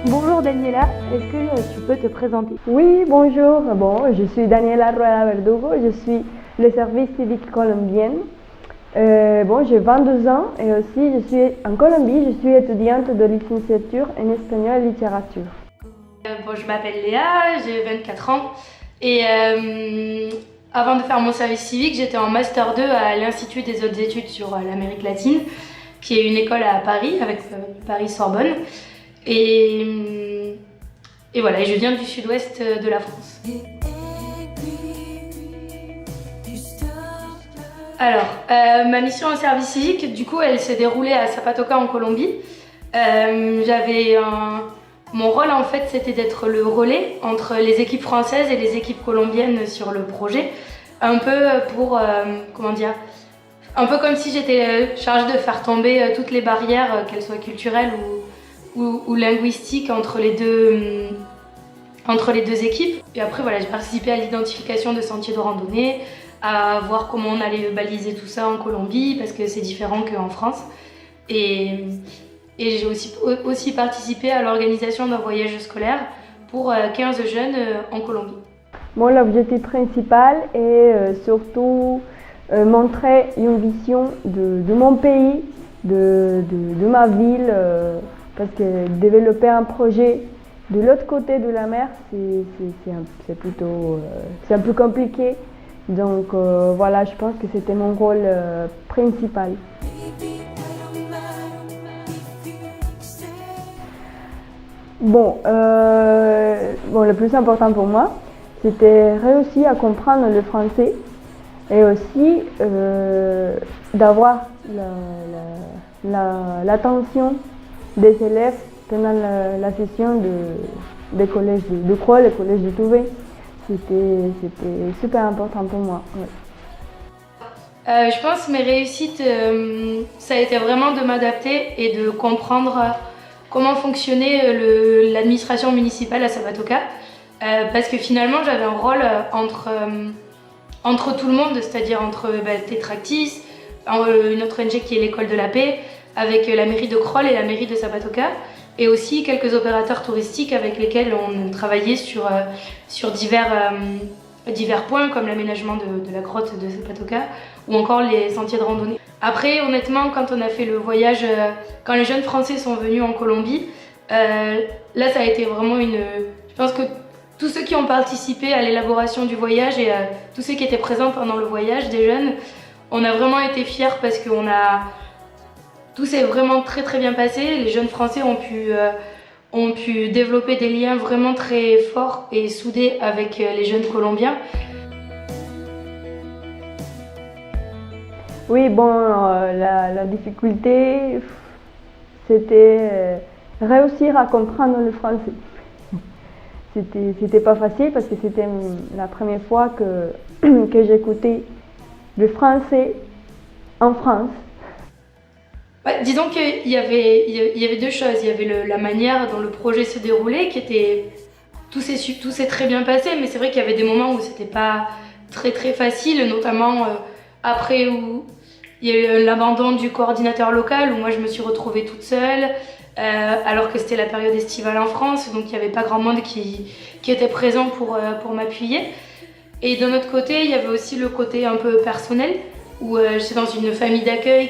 Bonjour Daniela, est-ce que tu peux te présenter? Oui, bonjour. Bon, je suis Daniela Rueda Verdugo, je suis le service civique colombienne. J'ai 22 ans et aussi je suis en Colombie, je suis étudiante de licenciature en espagnol et littérature. Je m'appelle Léa, j'ai 24 ans et avant de faire mon service civique, j'étais en Master 2 à l'Institut des hautes études sur l'Amérique latine, qui est une école à Paris, avec Paris-Sorbonne. Et voilà, je viens du sud-ouest de la France. Alors, ma mission en service civique, du coup, elle s'est déroulée à Zapatoca en Colombie. Mon rôle, en fait, c'était d'être le relais entre les équipes françaises et les équipes colombiennes sur le projet. Un peu un peu comme si j'étais chargée de faire tomber toutes les barrières, qu'elles soient culturelles ou linguistiques entre les deux équipes. Et après, voilà, j'ai participé à l'identification de sentiers de randonnée, à voir comment on allait baliser tout ça en Colombie, parce que c'est différent qu'en France. Et j'ai aussi participé à l'organisation d'un voyage scolaire pour 15 jeunes en Colombie. Bon, l'objectif principal est surtout montrer une vision de mon pays, de ma ville, parce que développer un projet de l'autre côté de la mer, c'est un peu compliqué. Donc voilà, je pense que c'était mon rôle principal. Le plus important pour moi, c'était réussir à comprendre le français et aussi d'avoir l'attention des élèves pendant la session de collège de Crolles et collège de Touvet. C'était super important pour moi. Ouais. Je pense que mes réussites, ça a été vraiment de m'adapter et de comprendre comment fonctionnait l'administration municipale à Zapatoca. Parce que finalement, j'avais un rôle entre tout le monde, c'est-à-dire entre Tetractis, une autre ONG qui est l'école de la paix, avec la mairie de Crolles et la mairie de Zapatoca, et aussi quelques opérateurs touristiques avec lesquels on travaillait sur divers points, comme l'aménagement de la grotte de Zapatoca, ou encore les sentiers de randonnée. Après, honnêtement, quand on a fait le voyage, quand les jeunes Français sont venus en Colombie, là ça a été vraiment je pense que tous ceux qui ont participé à l'élaboration du voyage et tous ceux qui étaient présents pendant le voyage des jeunes, on a vraiment été fiers parce que tout s'est vraiment très très bien passé. Les jeunes Français ont pu développer des liens vraiment très forts et soudés avec les jeunes Colombiens. Oui, la difficulté, c'était réussir à comprendre le français. C'était pas facile parce que c'était la première fois que j'écoutais le français en France. Ouais, disons qu'il y avait deux choses. Il y avait la manière dont le projet se déroulait, tout s'est très bien passé, mais c'est vrai qu'il y avait des moments où c'était pas très très facile, notamment après où il y a eu l'abandon du coordinateur local, où moi je me suis retrouvée toute seule, alors que c'était la période estivale en France, donc il n'y avait pas grand monde qui était présent pour m'appuyer. Et d'un autre côté, il y avait aussi le côté un peu personnel, où j'étais dans une famille d'accueil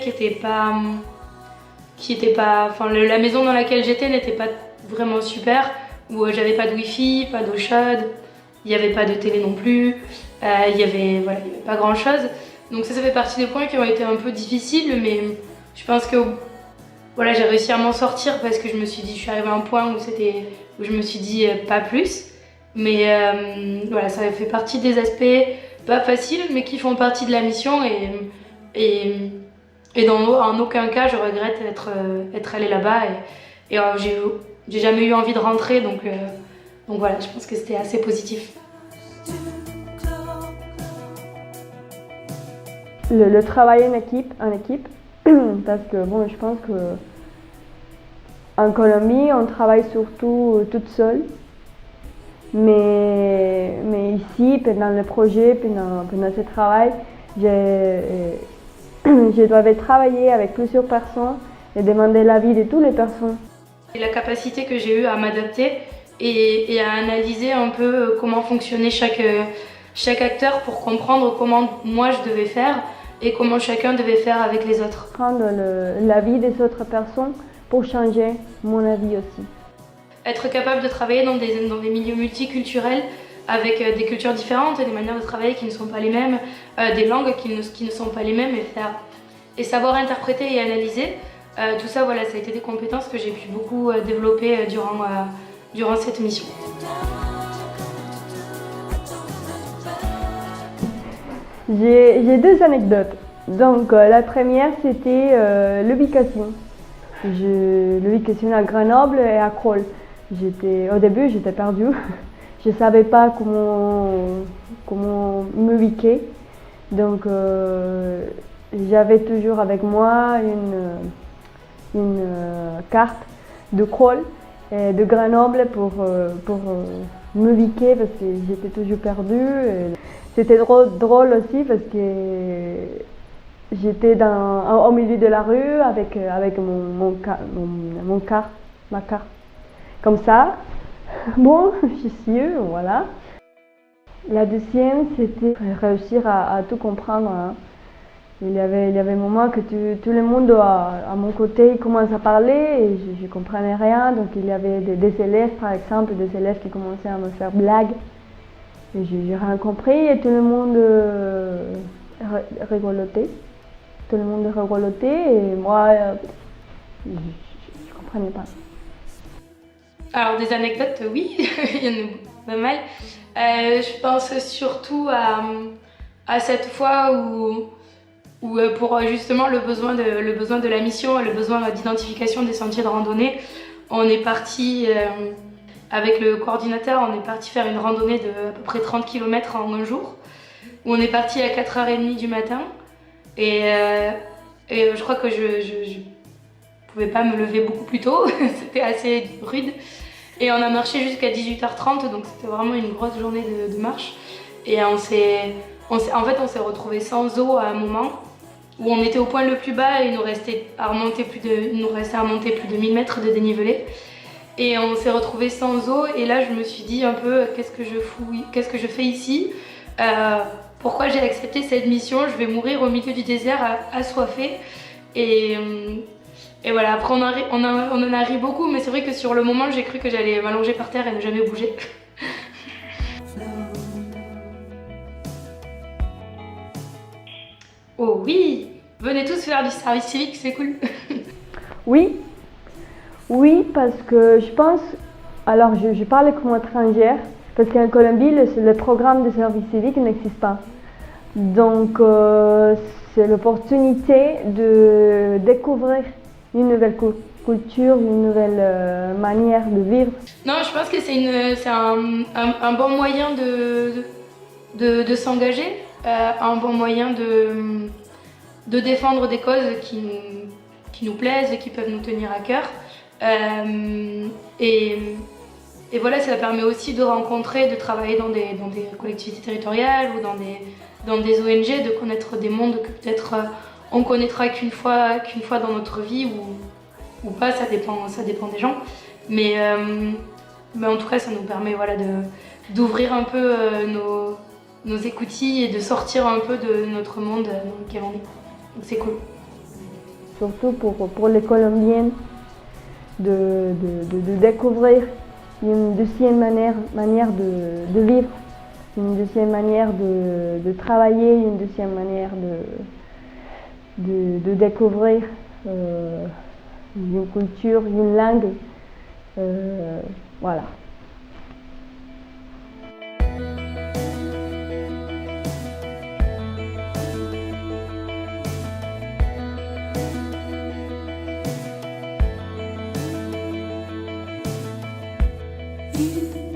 la maison dans laquelle j'étais n'était pas vraiment super, où j'avais pas de wifi, pas d'eau chaude, il n'y avait pas de télé non plus, il y avait pas grand chose. Donc ça fait partie des points qui ont été un peu difficiles, mais je pense que j'ai réussi à m'en sortir parce que je suis arrivée à un point où je me suis dit pas plus. Mais ça fait partie des aspects pas faciles, mais qui font partie de la mission et en aucun cas je regrette être allée là-bas et j'ai jamais eu envie de rentrer, donc voilà, je pense que c'était assez positif. Le travail en équipe, parce que je pense que en Colombie on travaille surtout toute seule, mais ici pendant le projet, pendant ce travail, je dois travailler avec plusieurs personnes et demander l'avis de toutes les personnes. Et la capacité que j'ai eue à m'adapter et à analyser un peu comment fonctionnait chaque acteur pour comprendre comment moi je devais faire et comment chacun devait faire avec les autres. Prendre l'avis des autres personnes pour changer mon avis aussi. Être capable de travailler dans des milieux multiculturels avec des cultures différentes, des manières de travailler qui ne sont pas les mêmes, des langues qui ne sont pas les mêmes et savoir interpréter et analyser. Tout ça, voilà, ça a été des compétences que j'ai pu beaucoup développer durant cette mission. J'ai deux anecdotes. Donc la première c'était l'ubication. L'ubication à Grenoble et à Crolles. Au début j'étais perdue. Je ne savais pas comment m'ubiquer. Donc j'avais toujours avec moi une carte de Crolles et de Grenoble pour m'ubiquer parce que j'étais toujours perdue. C'était drôle aussi parce que j'étais au milieu de la rue avec ma carte, comme ça. Bon, je suis voilà. La deuxième, c'était réussir à tout comprendre. Hein. Il y avait un moment que tout le monde à mon côté commence à parler et je ne comprenais rien. Donc il y avait des élèves, par exemple, des élèves qui commençaient à me faire blagues. Et j'ai rien compris et tout le monde rigolotait. Tout le monde rigolotait et moi, je ne comprenais pas. Alors des anecdotes, oui, il y en a pas mal. Je pense surtout à cette fois où pour justement le besoin de la mission, le besoin d'identification des sentiers de randonnée, on est parti avec le coordinateur, on est parti faire une randonnée de à peu près 30 km en un jour, où on est parti à 4h30 du matin et je crois que je pouvais pas me lever beaucoup plus tôt, c'était assez rude. Et on a marché jusqu'à 18h30, donc c'était vraiment une grosse journée de marche. Et en fait, on s'est retrouvés sans eau à un moment où on était au point le plus bas et il nous restait à remonter plus de 1000 mètres de dénivelé. Et on s'est retrouvés sans eau et là je me suis dit un peu qu'est-ce que je fais ici, pourquoi j'ai accepté cette mission, je vais mourir au milieu du désert assoiffée. Et voilà, après on en a ri beaucoup, mais c'est vrai que sur le moment j'ai cru que j'allais m'allonger par terre et ne jamais bouger. Oh oui, venez tous faire du service civique, c'est cool. Oui, parce que je pense, alors je parle comme étrangère, parce qu'en Colombie, le programme de service civique n'existe pas. Donc c'est l'opportunité de découvrir une nouvelle culture, une nouvelle manière de vivre. Non, je pense que c'est un bon moyen de s'engager, un bon moyen de défendre des causes qui nous plaisent et qui peuvent nous tenir à cœur. Et voilà, ça permet aussi de rencontrer, de travailler dans des collectivités territoriales ou dans des ONG, de connaître des mondes que peut-être on connaîtra qu'une fois dans notre vie ou pas, ça dépend des gens. Mais en tout cas, ça nous permet voilà, d'ouvrir un peu nos écoutilles et de sortir un peu de notre monde dans lequel on est. Donc c'est cool. Surtout pour les Colombiennes, de découvrir une deuxième manière de vivre, une deuxième manière de travailler, une deuxième manière de découvrir une culture, une langue. Voilà.